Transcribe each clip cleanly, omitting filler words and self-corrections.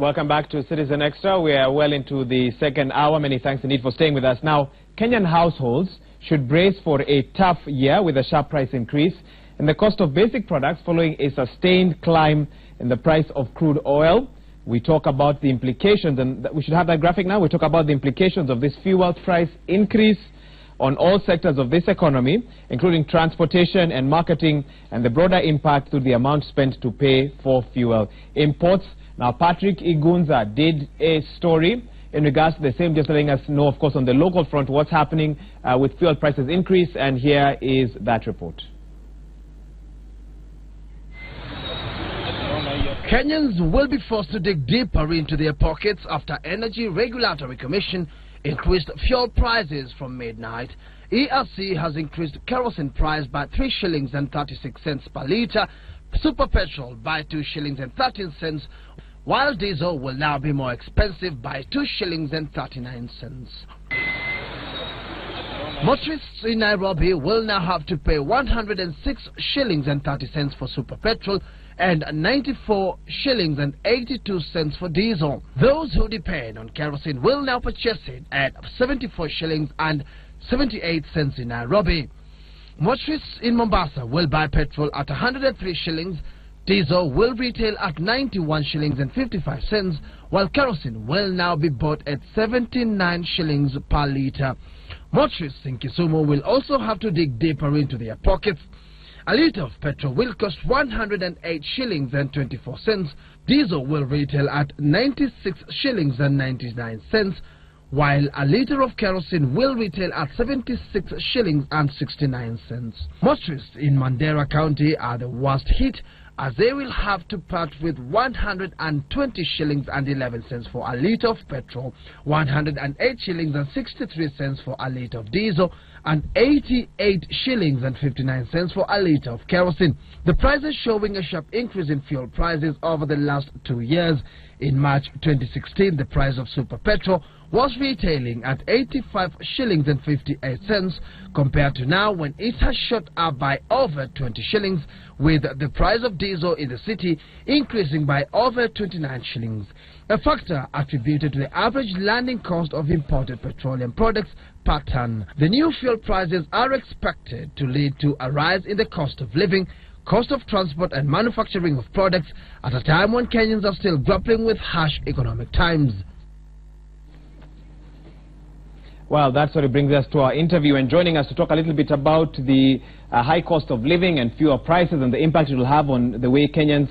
Welcome back to Citizen Extra. We are well into the second hour. Many thanks indeed for staying with us. Now, Kenyan households should brace for a tough year with a sharp price increase in the cost of basic products following a sustained climb in the price of crude oil. We talk about the implications, and we should have that graphic now. We talk about the implications of this fuel price increase on all sectors of this economy, including transportation and marketing, and the broader impact through the amount spent to pay for fuel imports. Now, Patrick Igunza did a story in regards to the same, just letting us know, of course, on the local front, what's happening with fuel prices increase, and here is that report. Kenyans will be forced to dig deeper into their pockets after Energy Regulatory Commission increased fuel prices from midnight. ERC has increased kerosene price by 3 shillings and 36 cents per litre, super petrol by 2 shillings and 13 cents, while diesel will now be more expensive by 2 shillings and 39 cents. Motorists in Nairobi will now have to pay 106 shillings and 30 cents for super petrol and 94 shillings and 82 cents for diesel. Those who depend on kerosene will now purchase it at 74 shillings and 78 cents in Nairobi. Motorists in Mombasa will buy petrol at 103 shillings, diesel will retail at 91 shillings and 55 cents, while kerosene will now be bought at 79 shillings per litre. Motorists in Kisumu will also have to dig deeper into their pockets. A litre of petrol will cost 108 shillings and 24 cents. Diesel will retail at 96 shillings and 99 cents, while a litre of kerosene will retail at 76 shillings and 69 cents. Motorists in Mandera County are the worst hit, as they will have to part with 120 shillings and 11 cents for a litre of petrol, 108 shillings and 63 cents for a litre of diesel, and 88 shillings and 59 cents for a litre of kerosene. The prices showing a sharp increase in fuel prices over the last 2 years. In March 2016, the price of super petrol was retailing at 85 shillings and 58 cents compared to now, when it has shot up by over 20 shillings, with the price of diesel in the city increasing by over 29 shillings, a factor attributed to the average landing cost of imported petroleum products per ton. The new fuel prices are expected to lead to a rise in the cost of living, cost of transport and manufacturing of products at a time when Kenyans are still grappling with harsh economic times. Well, that sort of brings us to our interview, and joining us to talk a little bit about the high cost of living and fuel prices and the impact it will have on the way Kenyans,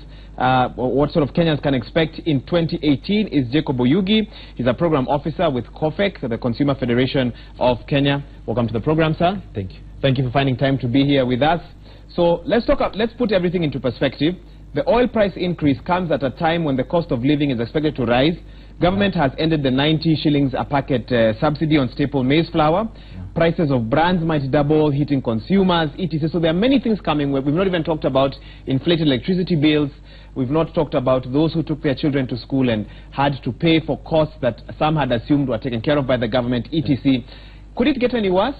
what sort of Kenyans can expect in 2018 is Jacob Oyugi. He's a program officer with COFEC, the Consumer Federation of Kenya. Welcome to the program, sir. Thank you. Thank you for finding time to be here with us. So let's put everything into perspective. The oil price increase comes at a time when the cost of living is expected to rise. Government has ended the 90 shillings a packet subsidy on staple maize flour. Prices of brands might double, hitting consumers, etc. So there are many things coming. We've not even talked about inflated electricity bills. We've not talked about those who took their children to school and had to pay for costs that some had assumed were taken care of by the government, etc. Could it get any worse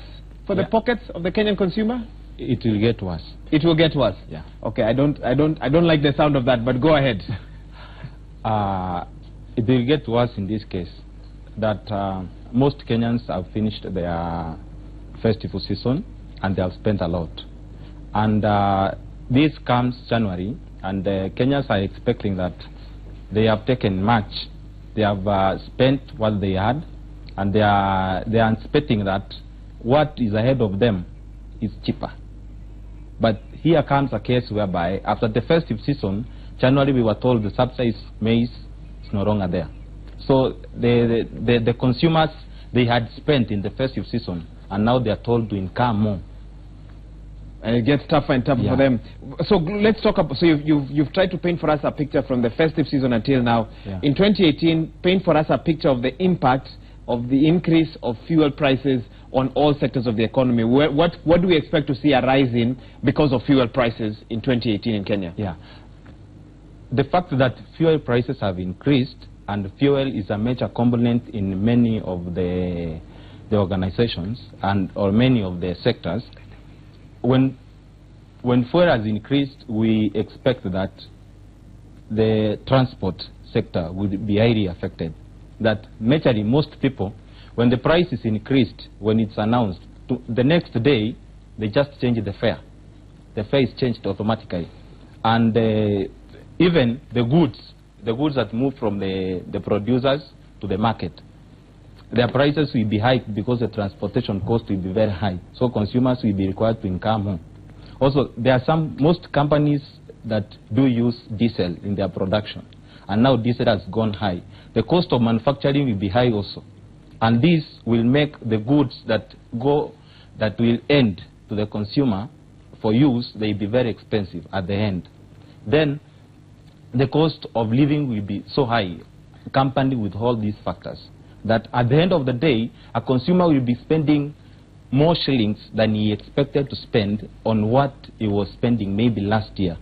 for the pockets of the Kenyan consumer? It will get worse. It will get worse. Yeah. Okay, I don't like the sound of that, but go ahead. It will get worse in this case, that most Kenyans have finished their festival season and they have spent a lot. And this comes January, and Kenyans are expecting that they have taken much. They have spent what they had, and they are expecting that what is ahead of them is cheaper. But here comes a case whereby after the festive season, January, we were told the subsidized maize is no longer there. So the consumers, they had spent in the festive season, and now they are told to incur more. And it gets tougher and tougher for them. So let's talk about, so you've tried to paint for us a picture from the festive season until now. In 2018, paint for us a picture of the impact of the increase of fuel prices on all sectors of the economy. What do we expect to see a rise in because of fuel prices in 2018 in Kenya? Yeah. The fact that fuel prices have increased, and fuel is a major component in many of the organizations or many of the sectors. When fuel has increased, we expect that the transport sector would be highly affected. That majorly most people, when the price is increased, when it's announced, the next day, they just change the fare. The fare is changed automatically. And even the goods that move from the producers to the market, their prices will be high because the transportation cost will be very high. So consumers will be required to incur more. Also, there are most companies that do use diesel in their production. And now diesel has gone high. The cost of manufacturing will be high also. And this will make the goods that will end to the consumer for use, they will be very expensive at the end. Then the cost of living will be so high, accompanied with all these factors, that at the end of the day, a consumer will be spending more shillings than he expected to spend on what he was spending maybe last year.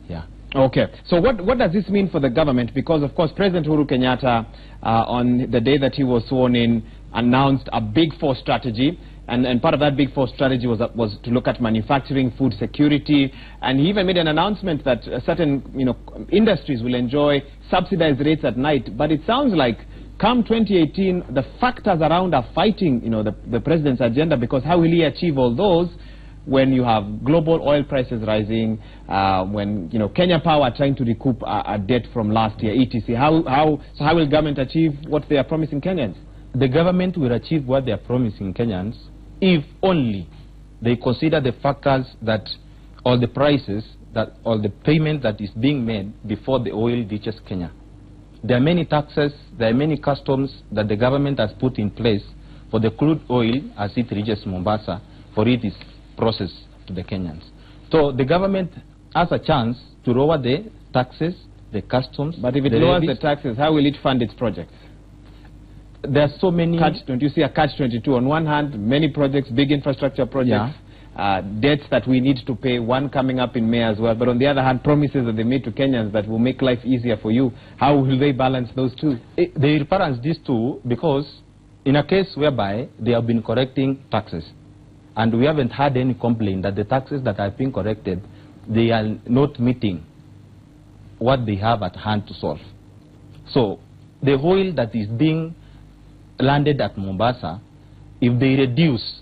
Yeah. Okay. So what does this mean for the government? Because, of course, President Uhuru Kenyatta, on the day that he was sworn in, announced a Big Four strategy. And part of that Big Four strategy was to look at manufacturing, food security, and he even made an announcement that certain industries will enjoy subsidized rates at night. But it sounds like come 2018, the factors around are fighting the president's agenda, because how will he achieve all those when you have global oil prices rising, when Kenya Power are trying to recoup a debt from last year, etc. How will government achieve what they are promising Kenyans? The government will achieve what they are promising Kenyans if only they consider the factors that all the prices, that all the payment that is being made before the oil reaches Kenya. There are many taxes, there are many customs that the government has put in place for the crude oil as it reaches Mombasa, for it is processed to the Kenyans. So the government has a chance to lower the taxes, the customs. But if it lowers the taxes, how will it fund its projects? There are so many... Don't you see a catch-22? On one hand, many projects, big infrastructure projects, debts that we need to pay, one coming up in May as well. But on the other hand, promises that they made to Kenyans that will make life easier for you. How will they balance those two? They will balance these two because in a case whereby they have been correcting taxes, and we haven't had any complaint that the taxes that have been corrected, they are not meeting what they have at hand to solve. So the oil that is being landed at Mombasa, if they reduce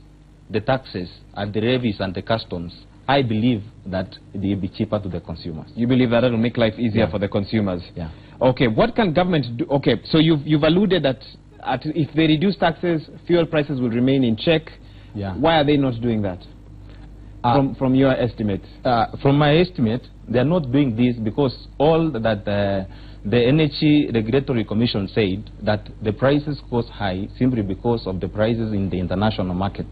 the taxes and the levies and the customs, I believe that they will be cheaper to the consumers. You believe that it will make life easier for the consumers? Yeah. Okay, what can government do? Okay, so you've alluded that if they reduce taxes, fuel prices will remain in check. Yeah. Why are they not doing that? From your estimate? From my estimate, they are not doing this because all that the Energy Regulatory Commission said that the prices goes high simply because of the prices in the international market.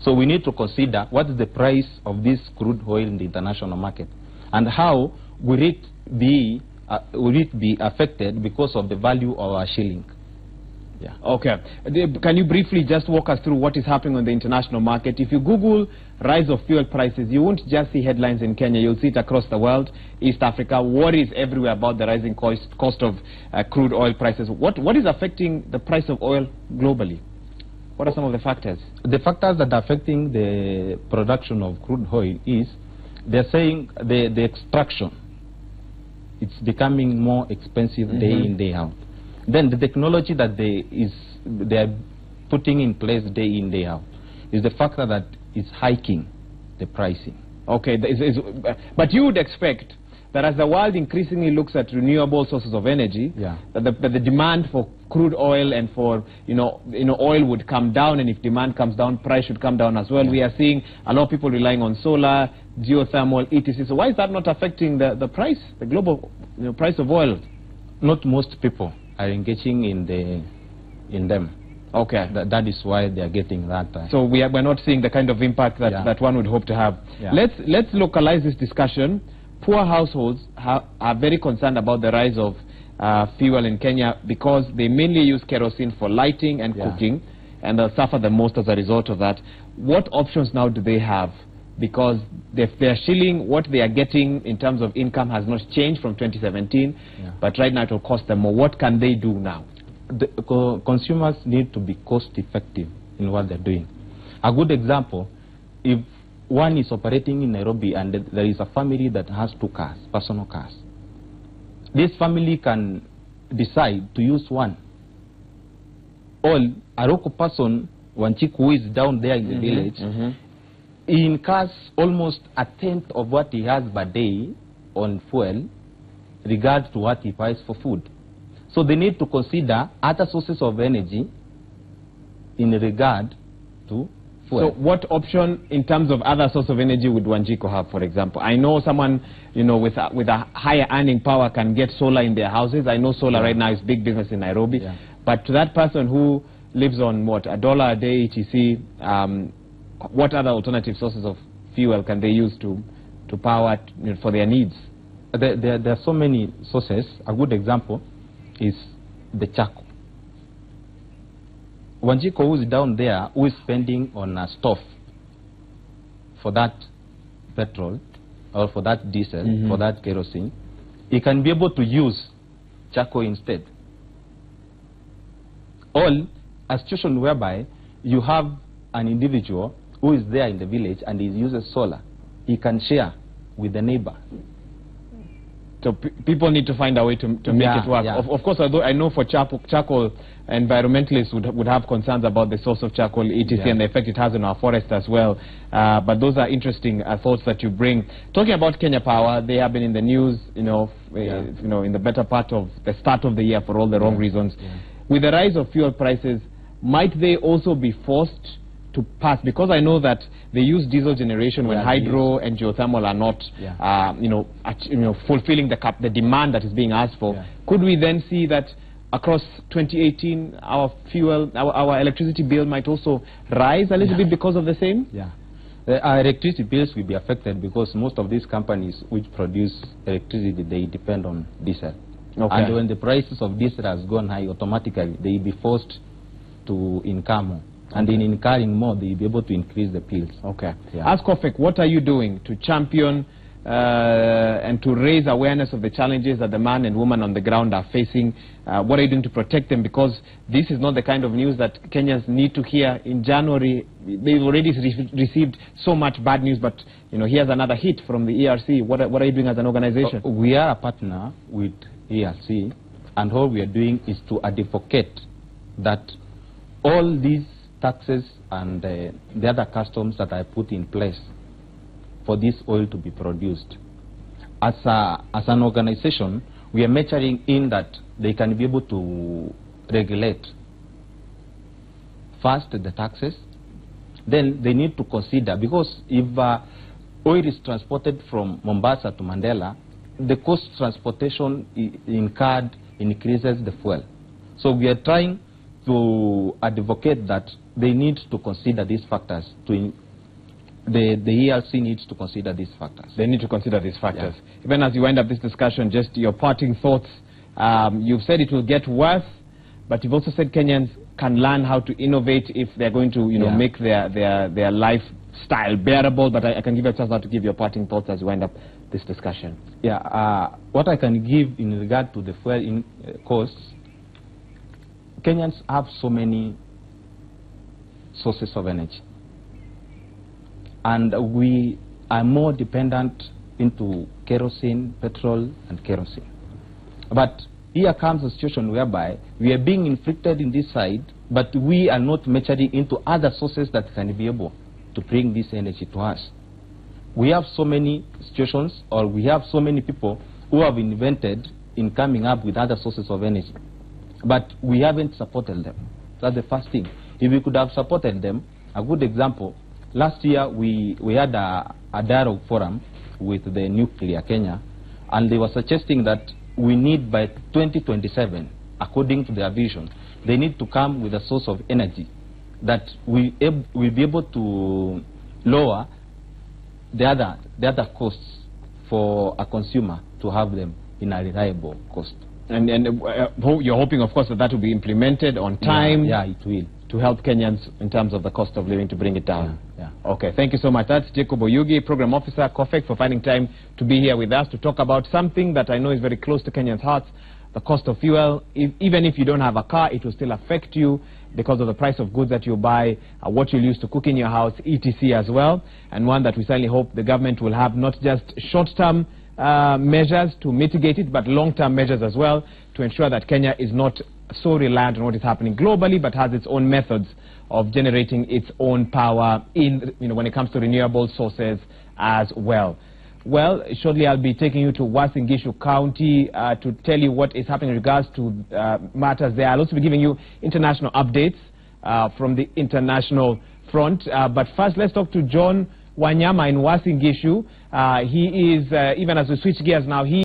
So we need to consider what is the price of this crude oil in the international market, and how will it be affected because of the value of our shilling. Yeah. Okay. Can you briefly just walk us through what is happening on the international market? If you Google rise of fuel prices, you won't just see headlines in Kenya, you'll see it across the world, East Africa, worries everywhere about the rising cost of crude oil prices. What is affecting the price of oil globally? What are some of the factors? The factors that are affecting the production of crude oil is, they're saying the extraction. It's becoming more expensive day in, day out. Then the technology that they are putting in place day in, day out is the factor that is hiking the pricing. Okay, but you would expect that as the world increasingly looks at renewable sources of energy, that the demand for crude oil and for oil would come down, and if demand comes down, price should come down as well. We are seeing a lot of people relying on solar, geothermal, etc. So why is that not affecting the price, the global price of oil? Not most people are engaging in them. Okay. That is why they are getting that. So we're not seeing the kind of impact that one would hope to have. Let's localize this discussion. Poor households are very concerned about the rise of fuel in Kenya because they mainly use kerosene for lighting and cooking, and they'll suffer the most as a result of that. What options now do they have? Because if they're shilling, what they are getting in terms of income has not changed from 2017, but right now it will cost them more. What can they do now? The consumers need to be cost effective in what they're doing. A good example, if one is operating in Nairobi and there is a family that has 2 cars, personal cars, this family can decide to use one, or a local person, Wanjiku, who is down there in the village, he incurs almost a tenth of what he has per day on fuel, regards to what he buys for food. So they need to consider other sources of energy in regard to fuel. So what option in terms of other source of energy would Wanjiku have, for example? I know someone, you know, with a higher earning power can get solar in their houses. I know solar right now is big business in Nairobi. But to that person who lives on what, $1 a day etc., what other alternative sources of fuel can they use to power, you know, for their needs? There are so many sources. A good example is the charcoal. Wanjiku, who is down there, who is spending on a stove for that petrol or for that diesel, for that kerosene, he can be able to use charcoal instead. Or a situation whereby you have an individual who is there in the village and he uses solar, he can share with the neighbor. So people need to find a way to make it work. Of course, although I know for charcoal, environmentalists would have concerns about the source of charcoal, etc., and the effect it has on our forest as well. But those are interesting thoughts that you bring. Talking about Kenya Power, they have been in the news, you know, in the better part of the start of the year for all the wrong reasons. With the rise of fuel prices, might they also be forced to pass? Because I know that they use diesel generation when hydro and geothermal are not, fulfilling the demand that is being asked for. Could we then see that across 2018, our electricity bill might also rise a little bit because of the same? Our electricity bills will be affected because most of these companies which produce electricity, they depend on diesel. And when the prices of diesel has gone high, automatically they will be forced to incur more. And in incurring more, they will be able to increase the bills. Ask Kofek, what are you doing to champion and to raise awareness of the challenges that the man and woman on the ground are facing? What are you doing to protect them? Because this is not the kind of news that Kenyans need to hear in January. They've already received so much bad news, but you know, here's another hit from the ERC. What are you doing as an organization? We are a partner with ERC, and all we are doing is to advocate that all these taxes and the other customs that I put in place for this oil to be produced. As an organization, we are measuring in that they can be able to regulate first the taxes, then they need to consider, because if oil is transported from Mombasa to Mandela, the cost transportation incurred increases the fuel. So we are trying to advocate that they need to consider these factors. The ERC needs to consider these factors. They need to consider these factors. Even as you wind up this discussion, just your parting thoughts. You've said it will get worse, but you've also said Kenyans can learn how to innovate if they're going to, make their lifestyle bearable. But I can give you a chance now to give your parting thoughts as you wind up this discussion. What I can give in regard to the fuel costs, Kenyans have so many sources of energy, and we are more dependent into kerosene, petrol and kerosene. But here comes a situation whereby we are being inflicted in this side, but we are not measuring into other sources that can be able to bring this energy to us. We have so many situations, or we have so many people who have invented in coming up with other sources of energy, but we haven't supported them. That's the first thing. If we could have supported them, a good example, last year we had a dialogue forum with the Nuclear Kenya, and they were suggesting that we need by 2027, according to their vision, they need to come with a source of energy that will be able to lower the other costs for a consumer to have them in a reliable cost. And you're hoping, of course, that will be implemented on time. Yeah, it will. To help Kenyans in terms of the cost of living, to bring it down. Okay, thank you so much. That's Jacob Oyugi, Program Officer, COFEC, for finding time to be here with us to talk about something that I know is very close to Kenyans' hearts, the cost of fuel. Even if you don't have a car, it will still affect you because of the price of goods that you buy, what you'll use to cook in your house, etc. as well. And one that we certainly hope the government will have not just short-term measures to mitigate it, but long-term measures as well to ensure that Kenya is not so reliant on what is happening globally, but has its own methods of generating its own power when it comes to renewable sources as well. Well, shortly I'll be taking you to Uasin Gishu County to tell you what is happening in regards to matters there. I'll also be giving you international updates from the international front. But first, let's talk to John Wanyama in Uasin Gishu. He is, even as we switch gears now, he